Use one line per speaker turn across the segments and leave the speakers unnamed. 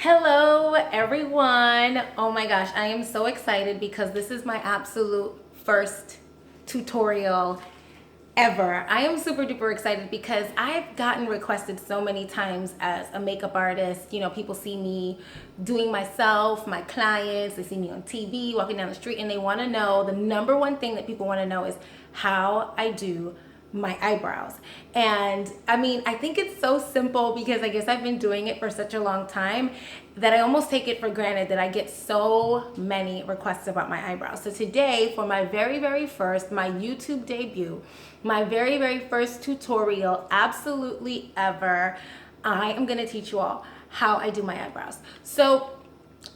Hello everyone. Oh my gosh, I am so excited because this is my absolute first tutorial ever. I am super duper excited because I've gotten requested so many times as a makeup artist. You know, people see me doing myself, my clients, they see me on TV, walking down the street, and they want to know, the number one thing that people want to know is how I do my eyebrows. And I mean, I think it's so simple because I guess I've been doing it for such a long time that I almost take it for granted that I get so many requests about my eyebrows. So today, for my very first, my YouTube debut, my very first tutorial absolutely ever, I am gonna teach you all how I do my eyebrows. So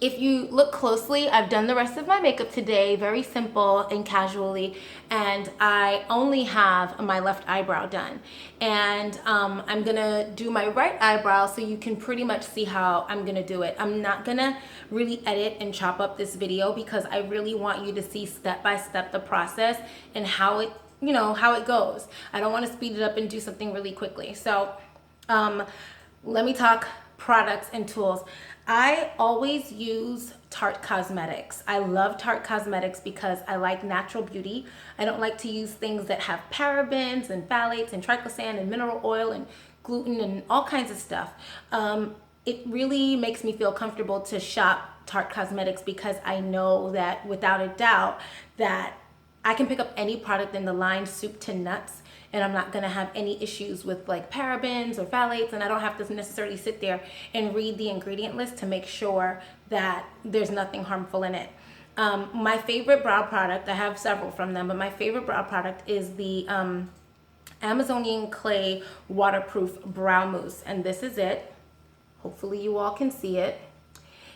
if you look closely, I've done the rest of my makeup today, very simple and casually, and I only have my left eyebrow done. And I'm gonna do my right eyebrow so you can pretty much see how I'm gonna do it. I'm not gonna really edit and chop up this video because I really want you to see step by step the process and how it, you know, how it goes. I don't wanna speed it up and do something really quickly. So let me talk products and tools. I always use Tarte Cosmetics. I love Tarte Cosmetics because I like natural beauty. I don't like to use things that have parabens and phthalates and triclosan and mineral oil and gluten and all kinds of stuff. It really makes me feel comfortable to shop Tarte Cosmetics because I know that without a doubt that I can pick up any product in the line, soup to nuts, and I'm not gonna have any issues with like parabens or phthalates, and I don't have to necessarily sit there and read the ingredient list to make sure that there's nothing harmful in it. My favorite brow product, I have several from them, but my favorite brow product is the Amazonian Clay Waterproof Brow Mousse, and this is it. Hopefully you all can see it.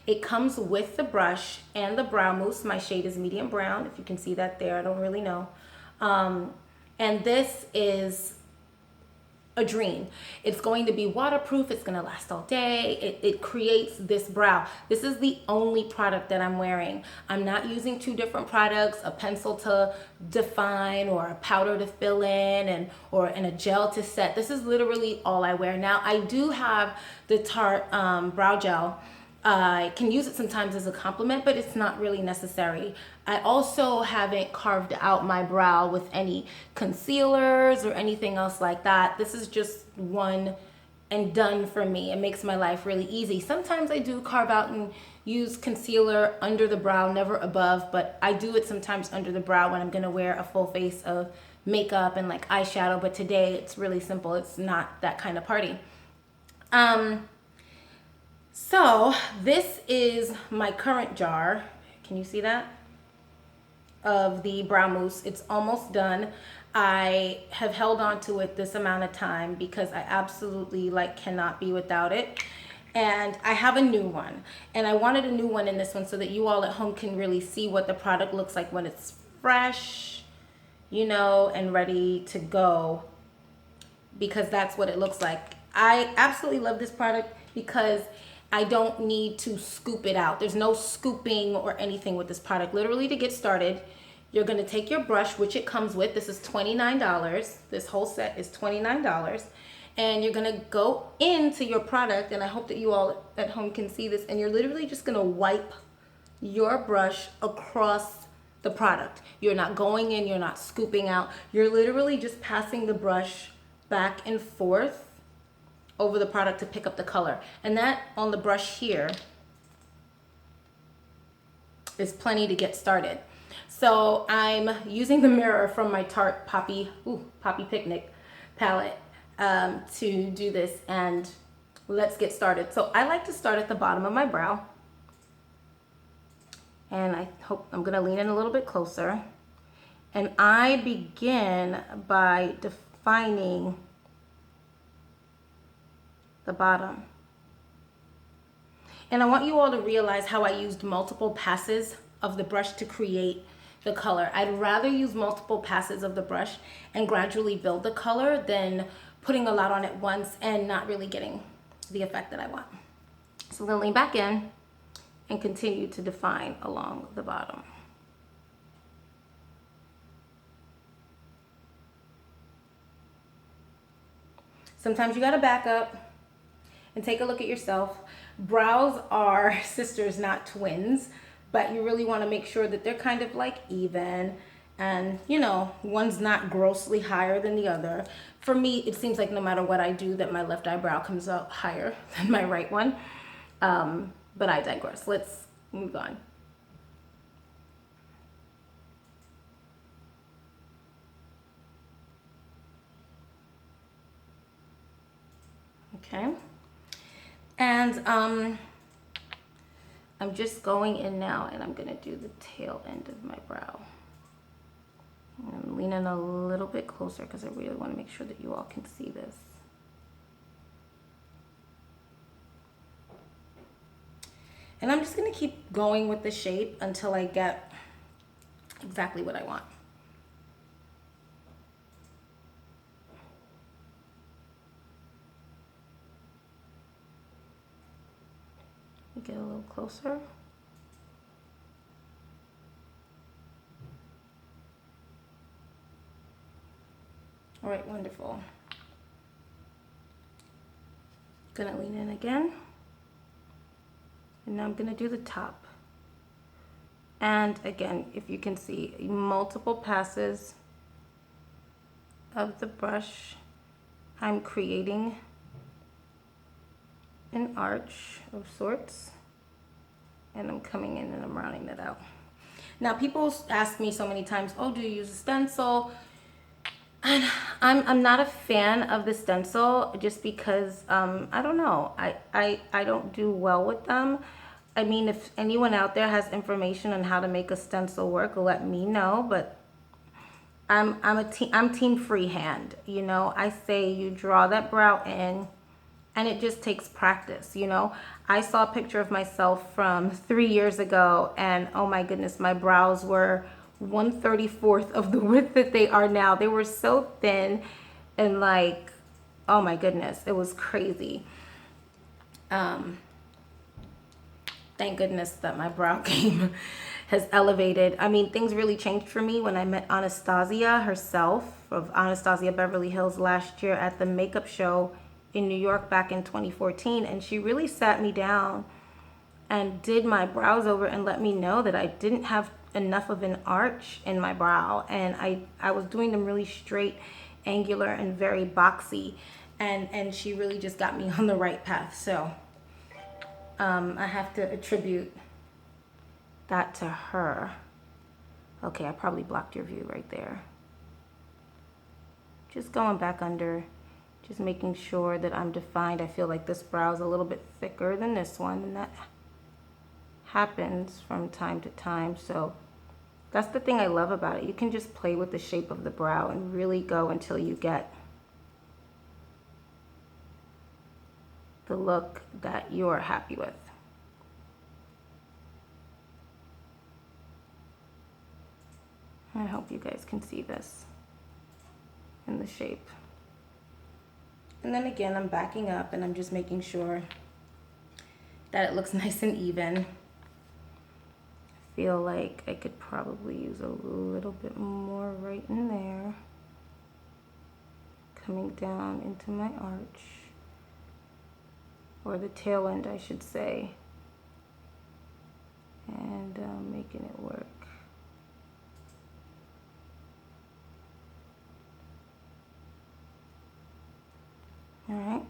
It comes with the brush and the brow mousse. My shade is medium brown, if you can see that there, I don't really know. And this is a dream. It's going to be waterproof, it's gonna last all day. It creates this brow. This is the only product that I'm wearing. I'm not using two different products, a pencil to define or a powder to fill in and a gel to set. This is literally all I wear. Now I do have the Tarte brow gel. I can use it sometimes as a compliment, but it's not really necessary. I also haven't carved out my brow with any concealers or anything else like that. This is just one and done for me. It makes my life really easy. Sometimes I do carve out and use concealer under the brow, never above, but I do it sometimes under the brow when I'm gonna wear a full face of makeup and like eyeshadow, but today it's really simple. It's not that kind of party. So this is my current jar. Can you see that? Of the brow mousse. It's almost done. I have held on to it this amount of time because I absolutely cannot be without it. And I have a new one. And I wanted a new one in this one so that you all at home can really see what the product looks like when it's fresh, you know, and ready to go, because that's what it looks like. I absolutely love this product because I don't need to scoop it out. There's no scooping or anything with this product. Literally, to get started, you're gonna take your brush, which it comes with. This is $29. This whole set is $29. And you're gonna go into your product, and I hope that you all at home can see this, and you're literally just gonna wipe your brush across the product. You're not going in, you're not scooping out. You're literally just passing the brush back and forth over the product to pick up the color. And that on the brush here is plenty to get started. So I'm using the mirror from my Tarte Poppy Picnic palette to do this, and let's get started. So I like to start at the bottom of my brow, and I hope I'm gonna lean in a little bit closer. And I begin by defining the bottom. And I want you all to realize how I used multiple passes of the brush to create the color. I'd rather use multiple passes of the brush and gradually build the color than putting a lot on at once and not really getting the effect that I want. So I'm gonna lean back in and continue to define along the bottom. Sometimes you gotta back up and take a look at yourself. Brows are sisters, not twins, but you really want to make sure that they're kind of like even, and you know, one's not grossly higher than the other. For me, it seems like no matter what I do, that my left eyebrow comes out higher than my right one. But I digress. Let's move on. Okay. And I'm just going in now and I'm gonna do the tail end of my brow. I'm leaning a little bit closer because I really want to make sure that you all can see this. And I'm just gonna keep going with the shape until I get exactly what I want. Get a little closer. All right, wonderful. Gonna lean in again. And now I'm gonna do the top. And again, if you can see, multiple passes of the brush, I'm creating an arch of sorts, and I'm coming in and I'm rounding that out. Now, people ask me so many times, oh, do you use a stencil? And I'm not a fan of the stencil just because, I don't know, I don't do well with them. I mean, if anyone out there has information on how to make a stencil work, let me know, but I'm team freehand. You know, I say you draw that brow in, and it just takes practice. You know, I saw a picture of myself from 3 years ago, and oh my goodness, my brows were 1/34th of the width that they are now. They were so thin, and like, oh my goodness, it was crazy. Thank goodness that my brow game has elevated. I mean, things really changed for me when I met Anastasia herself of Anastasia Beverly Hills last year at the makeup show in New York back in 2014. And she really sat me down and did my brows over and let me know that I didn't have enough of an arch in my brow. And I was doing them really straight, angular, and very boxy. And she really just got me on the right path. So I have to attribute that to her. Okay, I probably blocked your view right there. Just going back under, just making sure that I'm defined. I feel like this brow is a little bit thicker than this one, and that happens from time to time. So that's the thing I love about it. You can just play with the shape of the brow and really go until you get the look that you're happy with. I hope you guys can see this in the shape. And then again, I'm backing up and I'm just making sure that it looks nice and even. I feel like I could probably use a little bit more right in there. Coming down into my arch. Or the tail end, I should say. And making it work. All right.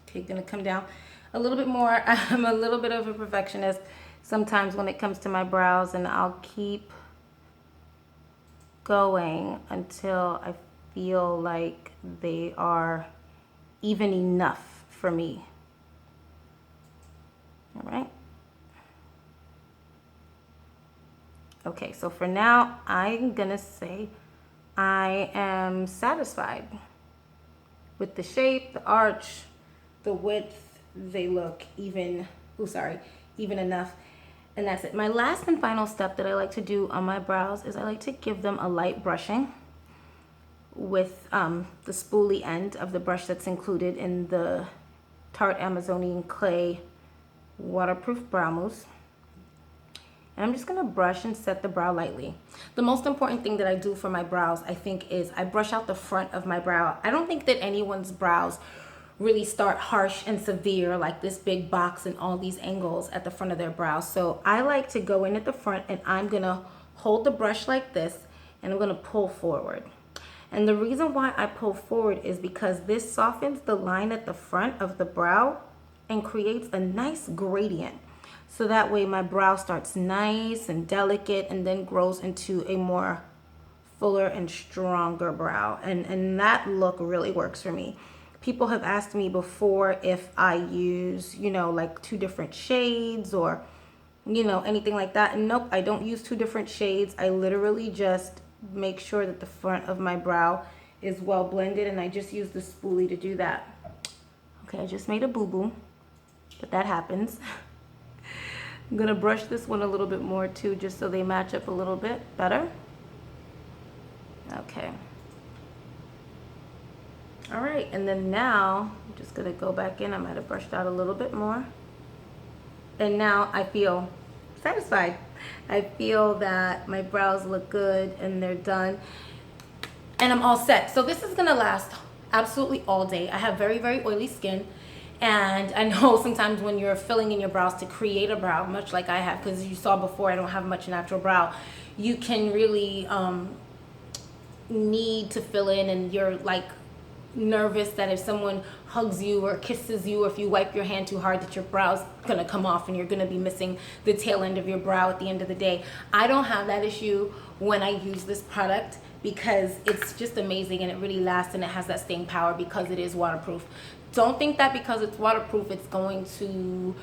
Okay, gonna come down a little bit more. I'm a little bit of a perfectionist sometimes when it comes to my brows, and I'll keep going until I feel like they are even enough for me. All right. Okay, so for now, I'm gonna say I am satisfied with the shape, the arch, the width. They look even, even enough. And that's it. My last and final step that I like to do on my brows is I like to give them a light brushing with the spoolie end of the brush that's included in the Tarte Amazonian Clay Waterproof Brow Mousse. And I'm just gonna brush and set the brow lightly. The most important thing that I do for my brows, I think, is I brush out the front of my brow. I don't think that anyone's brows really start harsh and severe, like this big box and all these angles at the front of their brow. So I like to go in at the front, and I'm gonna hold the brush like this, and I'm gonna pull forward. And the reason why I pull forward is because this softens the line at the front of the brow and creates a nice gradient. So that way my brow starts nice and delicate and then grows into a more fuller and stronger brow. And that look really works for me. People have asked me before if I use, you know, like 2 different shades or, you know, anything like that. And nope, I don't use 2 different shades. I literally just make sure that the front of my brow is well blended, and I just use the spoolie to do that. Okay, I just made a boo-boo, but that happens. I'm gonna brush this one a little bit more too, just so they match up a little bit better. Okay. All right, and then now I'm just gonna go back in. I might have brushed out a little bit more. And now I feel satisfied. I feel that my brows look good and they're done. And I'm all set. So this is gonna last absolutely all day. I have very, very oily skin. And I know sometimes when you're filling in your brows to create a brow, much like I have, because you saw before I don't have much natural brow, you can really need to fill in, and you're like nervous that if someone hugs you or kisses you, or if you wipe your hand too hard, that your brow's gonna come off and you're gonna be missing the tail end of your brow at the end of the day. I don't have that issue when I use this product because it's just amazing and it really lasts and it has that staying power because it is waterproof. Don't think that because it's waterproof it's going to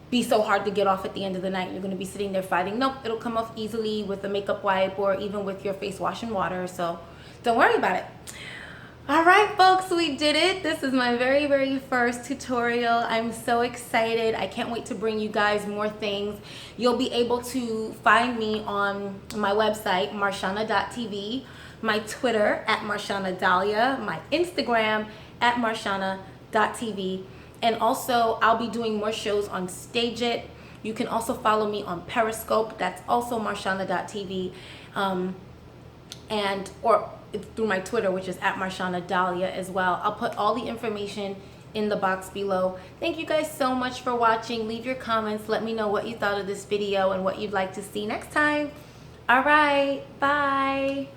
be so hard to get off at the end of the night. You're going to be sitting there fighting. Nope, it'll come off easily with a makeup wipe or even with your face wash and water. So don't worry about it. All right, folks, we did it. This is my very, very first tutorial. I'm so excited. I can't wait to bring you guys more things. You'll be able to find me on my website, marshana.tv, my Twitter at marshana.dalia, my Instagram at marshana.tv. And also, I'll be doing more shows on Stage It. You can also follow me on Periscope. That's also marshana.tv. Or it's through my Twitter, which is at marshana.dalia as well. I'll put all the information in the box below. Thank you guys so much for watching. Leave your comments. Let me know what you thought of this video and what you'd like to see next time. All right, bye.